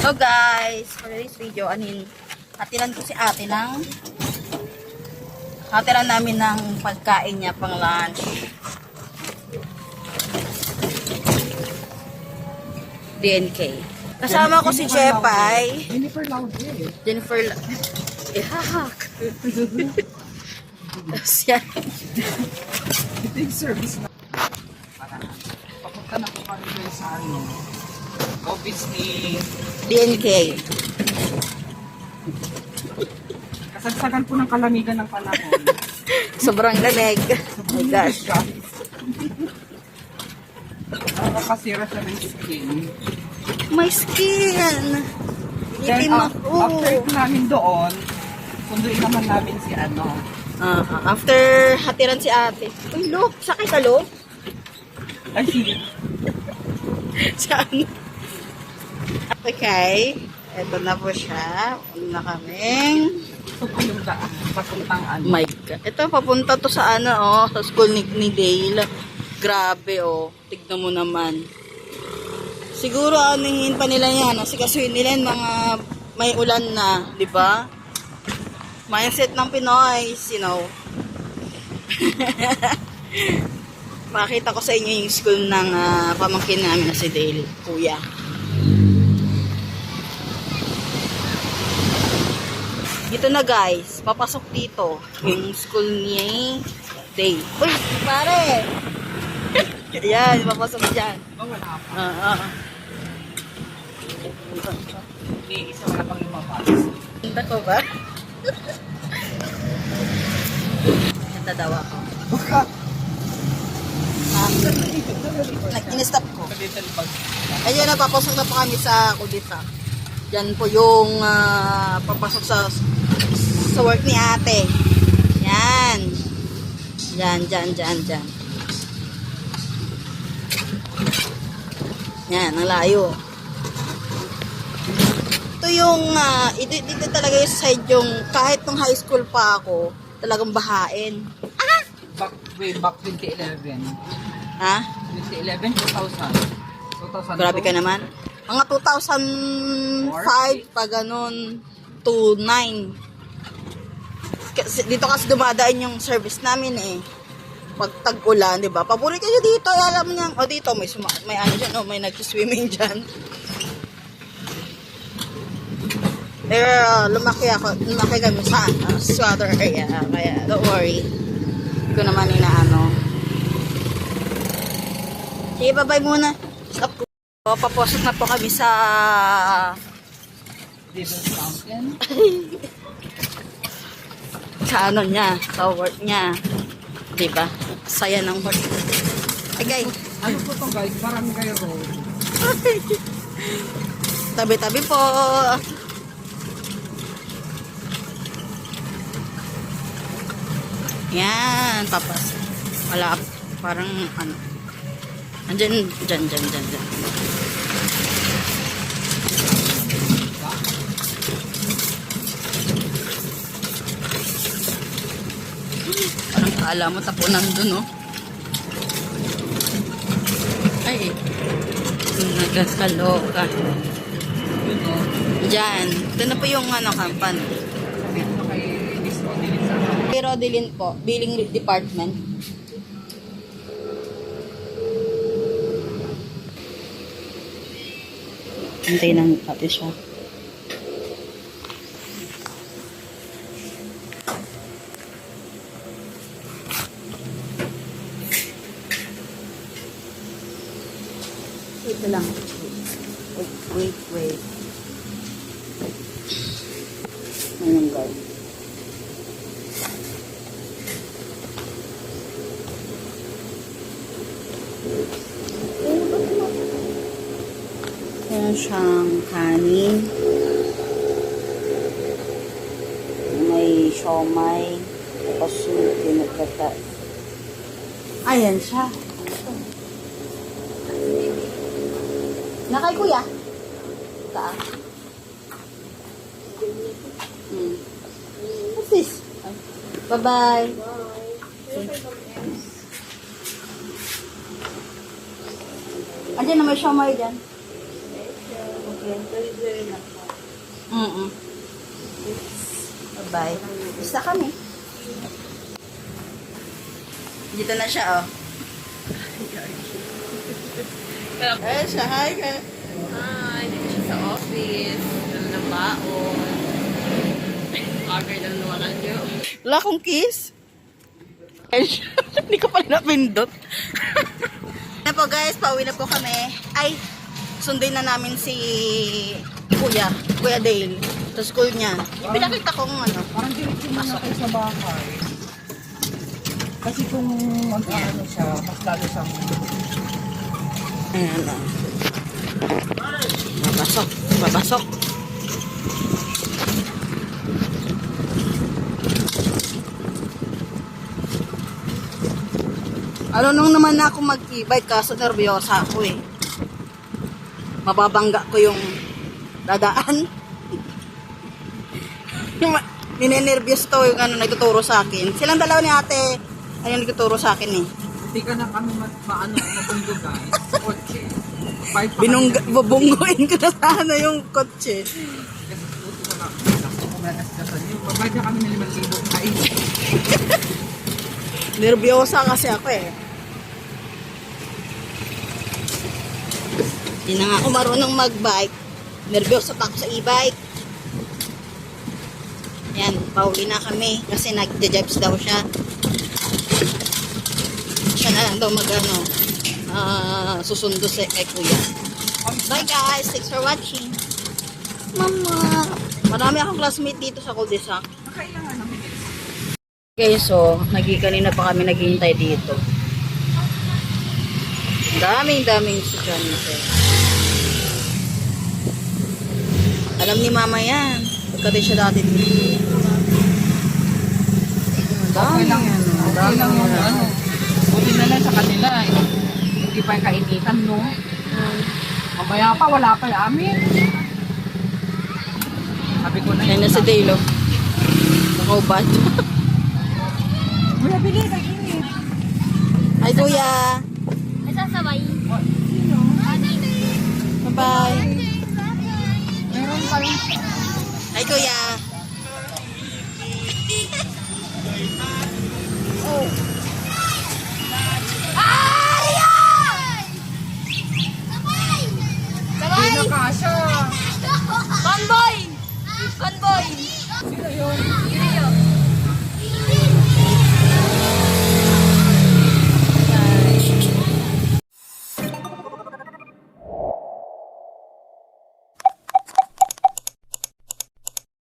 So guys, for this video, hatilan ko si ate hatilan namin ng pagkain niya pang lunch. DNK. Kasama ko si Jepay. Jennifer Laude. Jennifer ihahak. Tapos yan. Ito yung service na. Papunta na po kami sa office ni DNK. kasagsagan po ng kalamigan ng panahon. Sobrang lamig. Oh my gosh. Nakakasira siya ng skin. My skin. Then, Itim ako. after namin doon, sunduin naman namin si After hatiran si ate. Uy, look. Sakay ka, look. ay si Saan? Okay. Ito na po siya. Ano na kaming. ito po yung daan. Papuntang My God. Ito, papunta to sa sa school ni Dale. Grabe, Tignan mo naman. Siguro, anuhin pa nila yan. Asikasuhin nila yung mga may ulan na. Di ba? Mindset ng Pinoy, Pakita ko sa inyo yung school ng pamangkin namin na si Dale, kuya. Dito na guys, papasok dito yung school ni Dale. Uy, pare! Ayan, papasok dyan. wala pa. Hindi, isa wala pang lumabas. Punta ko ba? Kanta daw ako. Baka, In-stop ko. little bag. Ayun, napapasok na po kami sa Kudita. Yan po yung papasok sa work ni ate. Yan. Yan. Yan, ang layo. Ito yung, dito talaga yung side yung, kahit nung high school pa ako, talagang bahain. Way back 2011. Ha? 2011, 2000. Grabe ka naman. Mga 2005 pa ganun to 9. Dito kasi dumadaan yung service namin pag tag-ulan, 'di ba? Paborito niyo dito, alam niyo. Dito may ano diyan, may nag-swimming diyan. Pero lumaki kami sa water area, kaya don't worry. Ko naman inaano. Sige, bye-bye muna. Stop ko. Papasok na po kami sa Devil's Fountain. sa niya, sa work niya. Diba? Saya ng work. Okay. Ano po to guys? Barangay Road. Tabi-tabi po. Yan. Tapos, wala. Parang, Andyan. Parang kala mo tapunan dun, Ay, nagkakaloka. Diyan. Ito na po yung kampan. Sabihin mo kay Miss Rodelin sa Kay Rodelin po, billing department. Hintay ng ate siya. Ito lang. Wait. Ayan guys. Meron siyang kanin. May siomay. Tapos yung pinagkata. Ayan siya. Nakay kuya? Taa. What's this? Bye-bye. Andiyan na may siomay dyan. Okay. Bye-bye. Isa kami. Dito na siya, oh. Ayan siya, hi ka. Hi, dito siya sa office. Dala ng baon. Order lang naman nyo. Wala akong kiss. Ayan siya. Hindi ko pala napindot. Ayan po guys, pauwi na po kami. Ay, sundin na namin si Kuya Dale. Sa school niya. Pinakita ko kung ano. Parang diretso mo na kayo sa bahay. Kasi kung ano siya, mas lalo siyang... Ayan o. Babasok. Ano nung naman na ako mag-e-bike kaso nervyosa ako eh. Mababangga ko yung dadaan. Yung ninenervyos to yung ano nagtuturo sa akin. Silang dalawa ni ate ayun nagtuturo sa akin eh. Hindi ka na kami mabunggugan. Kotse. Bubungguin ko na sana yung kotse. Kasi buti ko na. Kung nanaskasan yun. Pagbayad na kami ng 5,000 kain. Nervyosa kasi ako eh. Hindi na nga ako marunong mag-bike. Nervyosa pa ako sa e-bike. Yan, pauwi na kami kasi nag-jibes daw siya. Siya na lang daw susundo sa kay kuya. Bye guys, thanks for watching. Mama, marami akong classmate dito sa cul-de-sac. Nakailangan namin. Okay, so, kanina pa kami naghihintay dito. Daming estudyante. Alam ni mama yan. Pagkati siya dati dito. Okay lang yan. Okay lang yung ano. Buti na lang sa kanila. Hindi pa yung kainitan, no? Mamaya pa, wala pa yung amin. Sabi ko na Yan na si Dalo. Nakaubad. Kuya, bili, kainit. Hi, kuya. Nasasabay. Bye-bye. Meron pa yung... Hi, kuya. Hindi na kasha. Convoy! Sino yun?